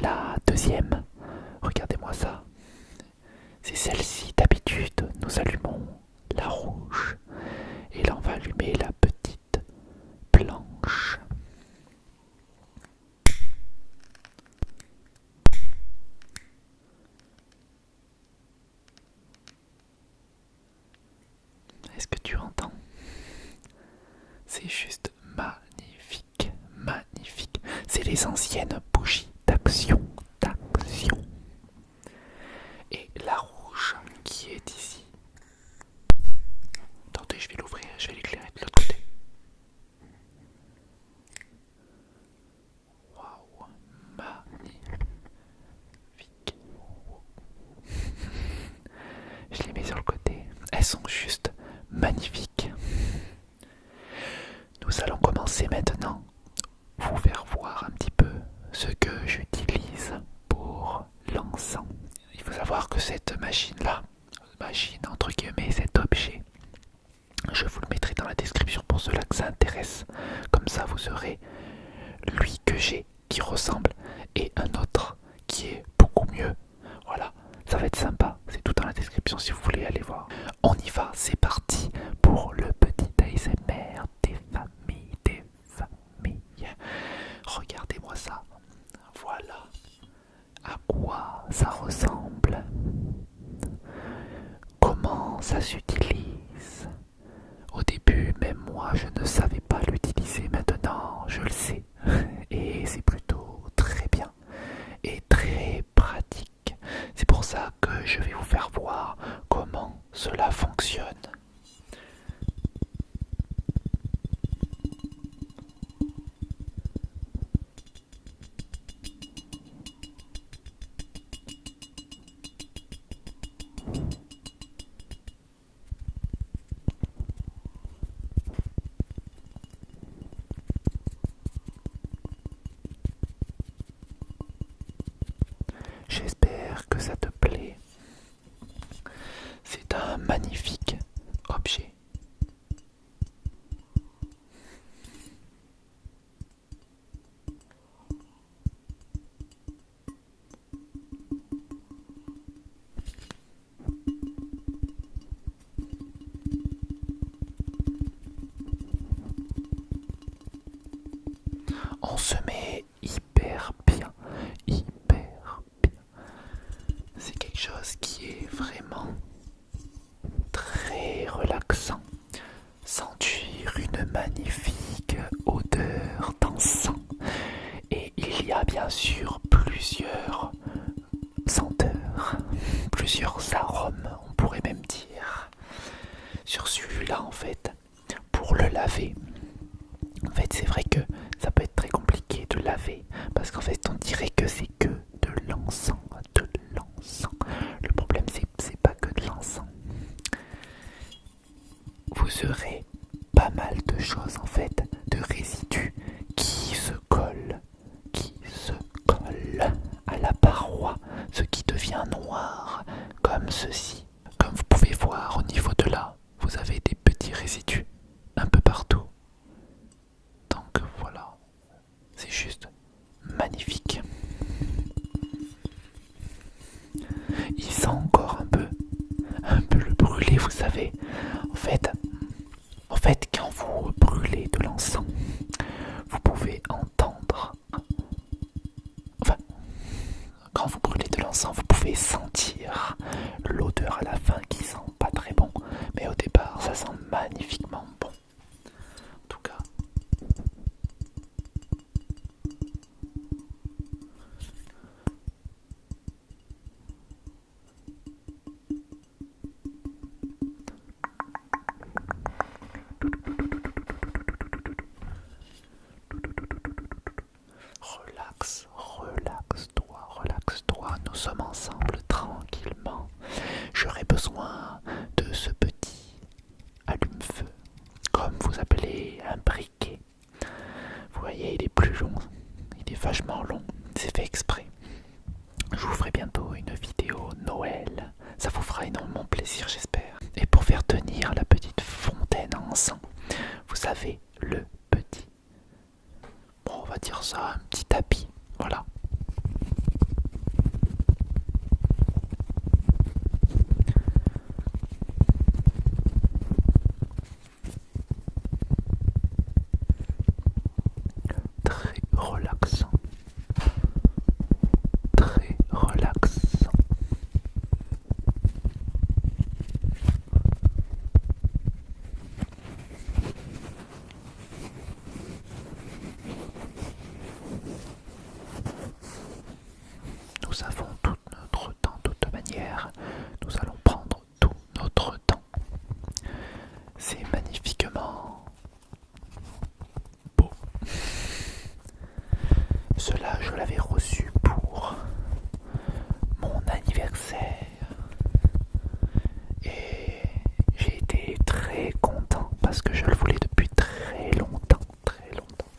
La deuxième, regardez-moi ça, c'est celle-ci. D'habitude, nous allumons la rouge et là on va allumer la petite blanche. Est-ce que tu entends? C'est juste magnifique, magnifique. C'est les anciennes bougies d'action, d'action. Et la rouge qui est ici. Attendez, je vais l'ouvrir, je vais l'éclairer de l'autre côté. Waouh, magnifique. Je les mets sur le côté. Elles sont juste magnifiques. Nous allons commencer maintenant vous faire voir un petit peu ce que j'utilise pour l'encens. Il faut savoir que cette machine-là, machine entre guillemets, cet objet, je vous le mettrai dans la description pour ceux-là que ça intéresse. Comme ça, vous aurez lui que j'ai qui ressemble et un autre qui est beaucoup mieux. Voilà, ça va être sympa. C'est tout dans la description si vous voulez aller voir. On y va, c'est parti pour le petit ASMR des familles, des familles. Regardez-moi ça. Voilà à quoi ça ressemble. Comment ça s'utilise. Au début, même moi, je ne savais pas l'utiliser. Maintenant, je le sais. Et c'est plutôt très bien et très pratique. C'est pour ça que je vais vous faire voir comment cela fonctionne. J'espère que ça te plaît. C'est un magnifique objet. On se met hyper bien, hyper bien. C'est quelque chose qui est vraiment très relaxant. Sentir une magnifique odeur d'encens. Et il y a bien sûr plusieurs senteurs, plusieurs arômes, on pourrait même dire. Sur celui-là, en fait, pour le laver, en fait, c'est vrai que ça peut être très compliqué de laver parce qu'en fait, on dirait que c'est que de l'encens, de l'encens. Le problème, c'est pas que de l'encens. Vous aurez pas mal de choses en fait, de résidus qui se collent à la paroi, ce qui devient noir, comme ceci. Comme vous pouvez voir au niveau de là, vous avez des petits résidus un peu partout. Donc voilà, c'est juste magnifique. Il sent encore un peu le brûlé, vous savez. En fait, quand vous brûlez de l'encens, vous pouvez entendre. Enfin, quand vous brûlez de l'encens, vous pouvez sentir l'odeur à la fin qui sent pas très bon, mais au départ, ça sent magnifiquement bon. En tout cas. Relax, relaxe-toi, relaxe-toi, nous sommes ensemble tranquillement. J'aurai besoin de ce petit allume-feu, comme vous appelez un briquet. Vous voyez, il est plus long, il est vachement long, c'est fait exprès. Je vous ferai bientôt une vidéo Noël, ça vous fera énormément plaisir j'espère. Et pour faire tenir la petite fontaine à encens, vous savez, le petit, bon on va dire ça, un petit tapis, voilà. Nous avons tout notre temps, de toute manière. Nous allons prendre tout notre temps. C'est magnifiquement beau. Cela, je l'avais reçu pour mon anniversaire. Et j'ai été très content parce que je le voulais depuis très longtemps, très longtemps.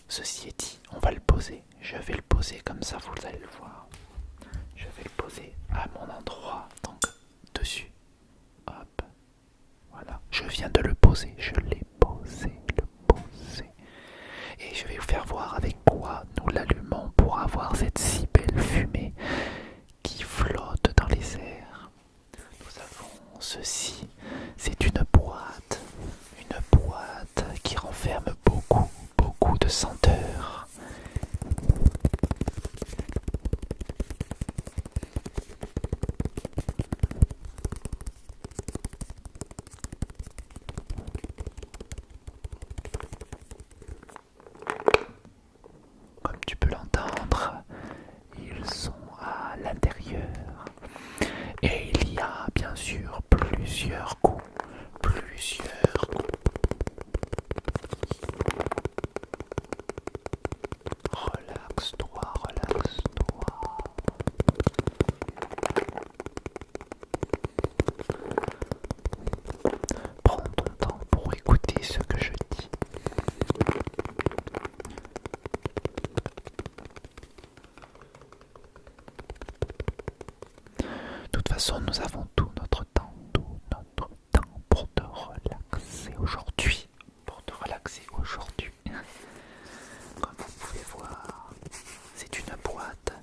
Ceci est dit, on va le poser. Je vais le poser comme ça, vous allez le voir. Je vais le poser à mon endroit, donc dessus. Hop, voilà. Je viens de le poser, je l'ai posé, le posé. Et je vais vous faire voir avec quoi nous l'allumons pour avoir cette si belle fumée qui flotte dans les airs. Nous avons ceci, c'est une boîte qui renferme beaucoup, beaucoup de senteurs. Comme tu peux l'entendre, ils sont à l'intérieur. Et il y a bien sûr plusieurs goûts, plusieurs goûts. Relaxe-toi, relaxe-toi. Prends ton temps pour écouter ce que je dis. De toute façon, nous avons tout notre temps pour te relaxer aujourd'hui. Pour te relaxer aujourd'hui. Comme vous pouvez voir, c'est une boîte.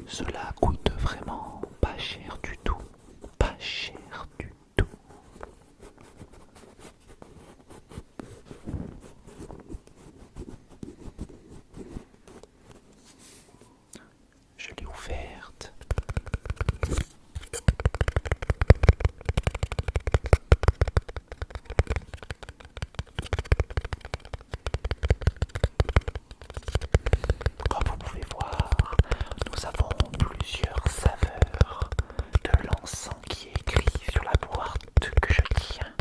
Cela coûte vraiment pas cher du tout. Pas cher du tout. Je l'ai ouverte. Comme vous pouvez voir, nous avons plusieurs saveurs de l'encens qui est écrit sur la boîte que je tiens.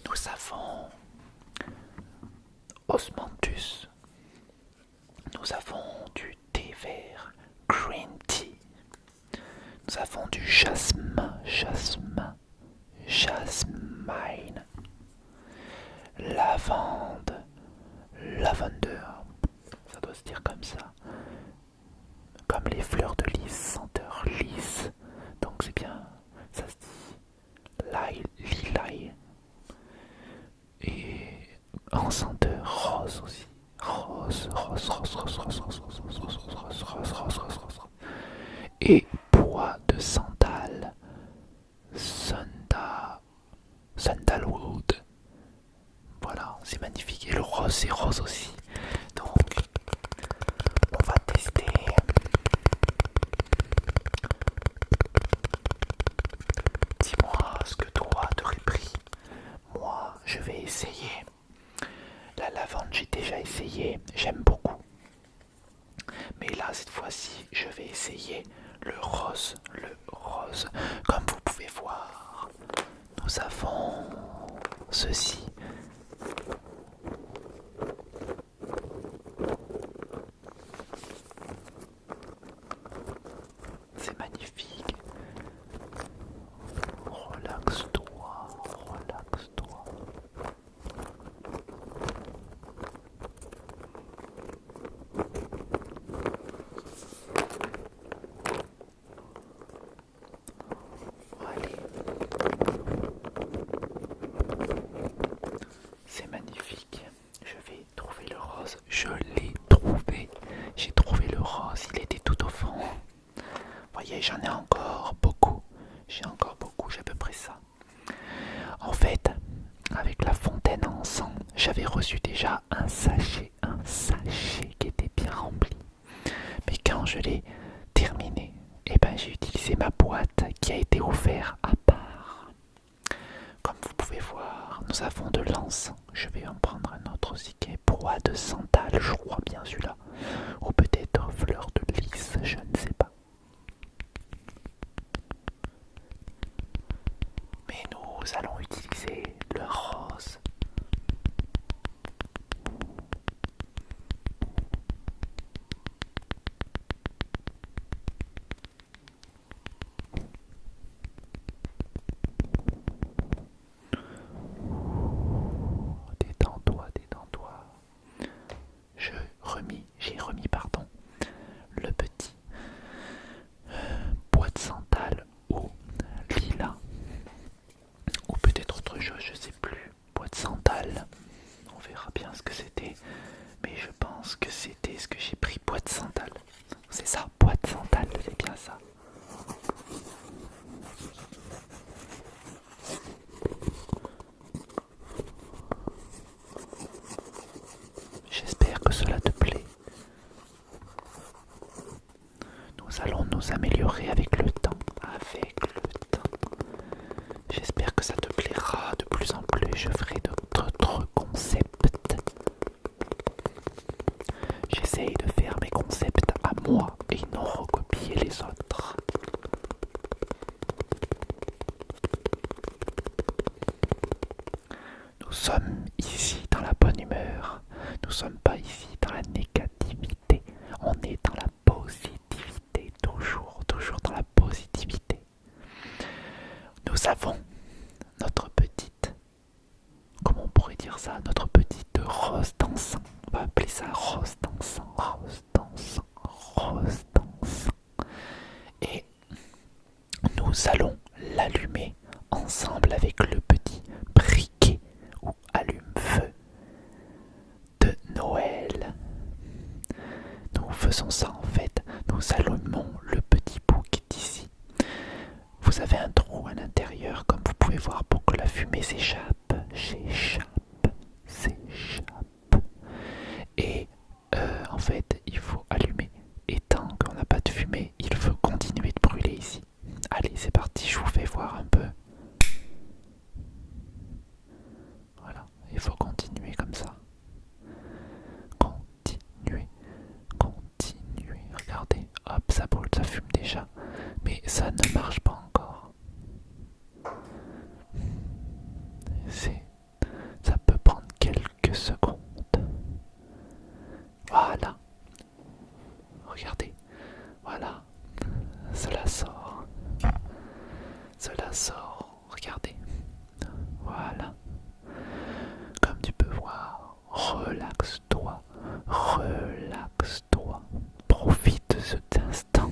Nous avons Osmanthus. Nous avons du thé vert, green tea. Nous avons du jasmin, jasmine, lavande, lavender. Ça doit se dire comme ça. Comme les fleurs de lys, senteur lisse. Donc c'est bien, ça se dit lilac. Et en senteur rose aussi. Rose. Et bois de santal. Sandalwood. Voilà, c'est magnifique. Et le rose, c'est rose aussi. Donc, on va tester. Dis-moi ce que toi t'aurais pris. Moi, je vais essayer. La lavande, j'ai déjà essayé. J'aime beaucoup. Mais là, cette fois-ci, je vais essayer le rose. Le rose. Comme vous pouvez voir, nous avons ceci. C'est magnifique. Relaxe-toi, relaxe-toi. Allez. C'est magnifique. Je vais trouver le rose. Je l'ai trouvé. J'ai trouvé le rose. Il était tout au fond. Vous voyez, j'en ai encore beaucoup. J'ai à peu près ça. En fait, avec la fontaine à encens, j'avais reçu déjà un sachet qui était bien rempli. Mais quand je l'ai terminé, eh ben, j'ai utilisé ma boîte qui a été offerte à part. Comme vous pouvez voir, nous avons de l'encens. Je vais en prendre un autre aussi qui est pour bois de santal, je crois bien celui-là. Ou peut-être fleur de lys, je ne sais pas. Mais nous allons utiliser le rose. Détends-toi, détends-toi. J'ai remis, pardon, le petit bois de santal au lilas. Ou peut-être autre chose, je sais plus. Bois de santal. On verra bien ce que c'était. Mais je pense que c'était ce que j'ai pris, bois de santal. C'est ça, bois de santal, c'est bien ça. J'espère que cela te plaît. Nous allons nous améliorer avec le temps. Avec le temps. J'espère que ça te plaira de plus en plus. Je ferai d'autres concepts. J'essaye de faire mes concepts à moi et non recopier les autres. Nous sommes ici dans la bonne humeur. Nous ne sommes pas ici dans la négativité. On est dans la positivité. Toujours dans la positivité. Nous avons notre petite, comment on pourrait dire ça, notre petite rose dansant. On va appeler ça rose dansant, rose dansant, rose dansant. Et nous allons l'allumer ensemble avec le petit briquet ou allume-feu de Noël. Nous faisons ça en fait, nous allumons le petit bouc d'ici. Vous avez un trou à l'intérieur, comme vous pouvez voir, pour que la fumée s'échappe. Et en fait, il faut allumer. Et tant qu'on n'a pas de fumée, il faut continuer de brûler ici. Allez, c'est parti, je vous fais voir un peu. Voilà, il faut continuer comme ça. Continuer. Regardez, hop, ça brûle, ça fume déjà. Mais ça ne marche pas encore. Ça peut prendre quelques secondes. Voilà. Regardez. Voilà. Cela sort. Regardez. Voilà. Comme tu peux voir, relaxe-toi. Profite de cet instant.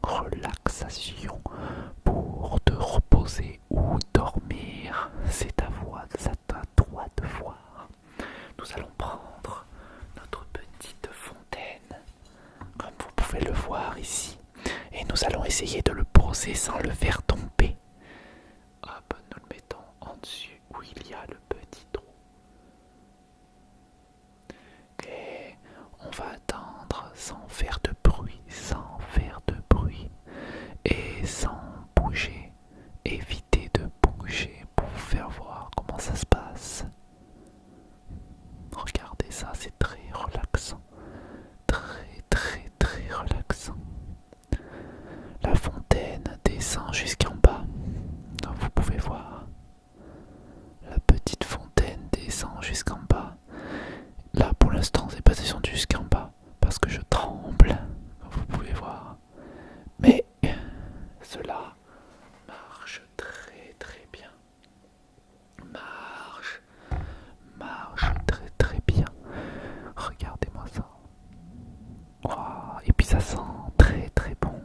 Relaxation pour te reposer ou dormir. C'est à toi de voir. Nous allons prendre notre petite fontaine, comme vous pouvez le voir ici, et nous allons essayer de le poser sans le faire tomber. Hop, nous le mettons en dessus où il y a le petit trou. Et on va attendre sans faire de bruit, et sans bouger. Évitez de bouger pour vous faire voir comment ça se passe. Regardez ça, c'est très relaxant. Très relaxant. La fontaine descend jusqu'en bas. Donc vous pouvez voir. La petite fontaine descend jusqu'en bas. Là pour l'instant c'est pas descendu jusqu'en bas parce que je tremble, comme vous pouvez voir. Mais cela marche très bien. Marche très bien. Regardez-moi ça. Wow. Et puis ça sent très bon.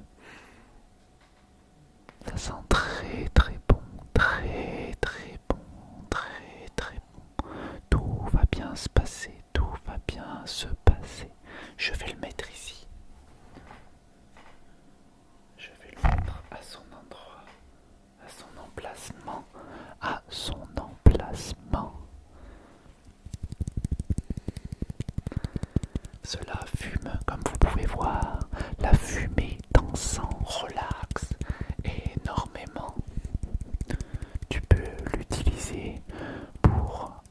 Ça sent très bon. Très bon. Tout va bien se passer. Je vais le mettre ici. Je vais le mettre à son endroit, à son emplacement. Cela fume, comme vous pouvez voir. La fumée dansant relaxe énormément. Tu peux l'utiliser pour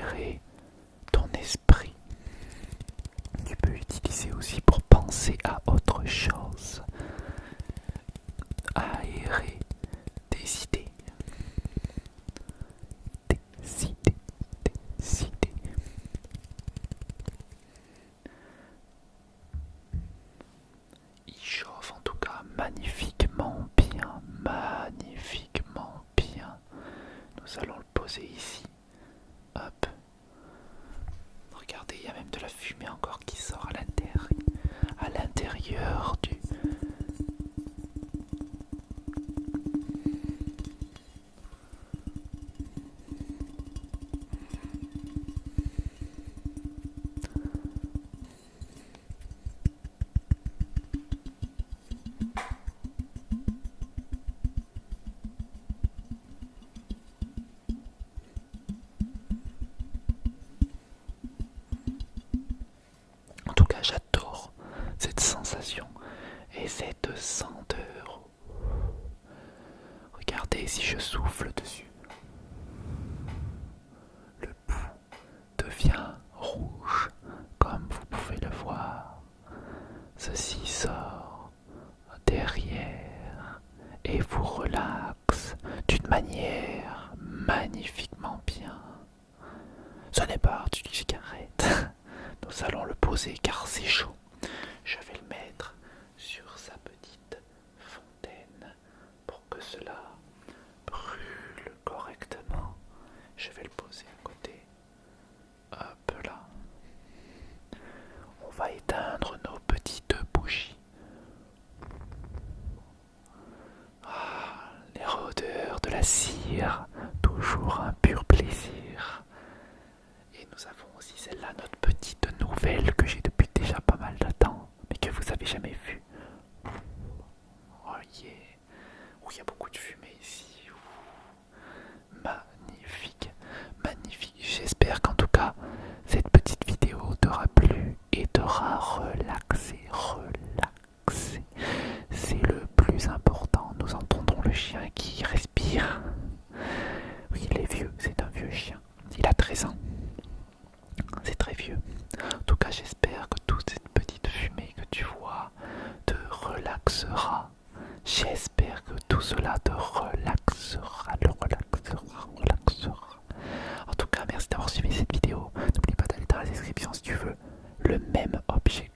aérer ton esprit. Tu peux utiliser aussi pour penser à autre chose, aérer tes idées, tes idées, tes idées. Il chauffe en tout cas magnifiquement bien, magnifiquement bien. Nous allons le poser ici. Hop. Regardez, il y a même de la fumée encore qui sort à l'intérieur du... En tout cas, j'adore cette sensation et cette senteur. Regardez si je souffle dessus. Le bout devient rouge, comme vous pouvez le voir. Ceci sort derrière et vous relaxe d'une manière magnifiquement bien. Ce n'est pas une cigarette. Nous allons le poser car c'est chaud. Je vais le mettre sur sa petite fontaine pour que cela brûle correctement. Je vais le poser à côté. Hop là. On va éteindre nos petites bougies. Ah, les odeurs de la cire, toujours un pur plaisir. Et nous avons aussi celle-là, notre petite nouvelle que j'ai depuis déjà pas mal de temps, mais que vous avez jamais vue. Oh yeah. Où il y a beaucoup de fumée ici. Magnifique, magnifique. J'espère qu'en tout cas, cette petite vidéo t'aura plu et t'aura relaxé, relaxé. C'est le plus important. Nous entendons le chien qui respire. Oui, il est vieux, c'est un vieux chien. Il a 13 ans. C'est très vieux. En tout cas, j'espère que toute cette petite fumée que tu vois te relaxera. J'espère que tout cela te relaxera, relaxera. En tout cas, merci d'avoir suivi cette vidéo. N'oublie pas d'aller dans la description si tu veux le même objet